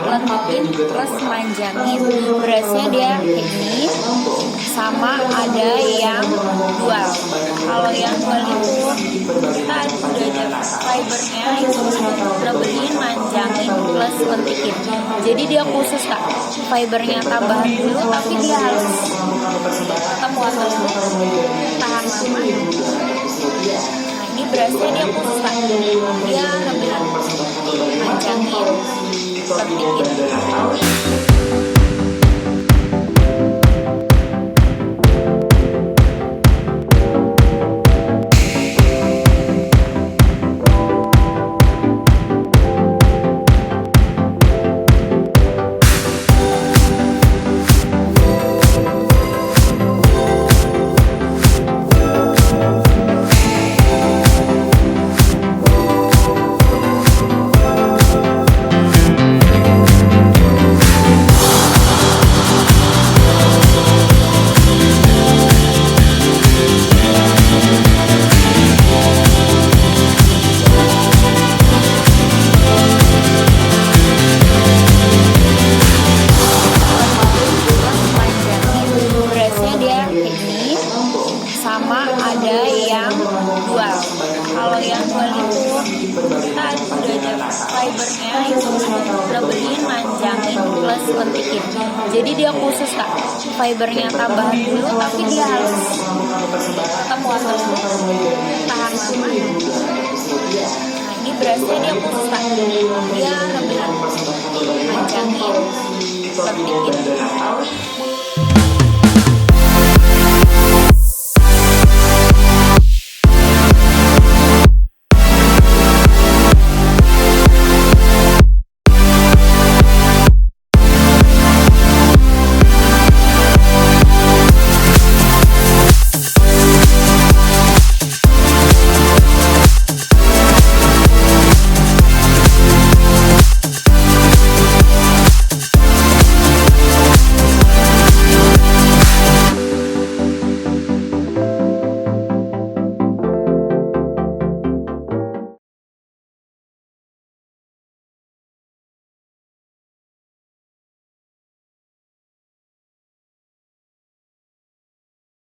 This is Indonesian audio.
lembapin plus manjangin. Berasnya dia kayak gini, sama ada yang dual. Kalau yang dual itu kita udah ada fibernya itu lebihin, manjangin plus lentikin. Jadi dia khusus kak, fibernya tambahan dulu tapi dia harus tetap tahan lama. Nah ini berasnya dia khusus kak, dia lebihin, manjangin, lentikin. Sama ada yang dual. Kalau yang dual itu kita udah ada fibernya itu lebihin, manjangin plus lentikin. Jadi dia khusus kak, fibernya tambahan dulu tapi dia harus tetap tahan lama. Nah ini berasnya dia khusus kak, dia lebihin, manjangin, lentikin.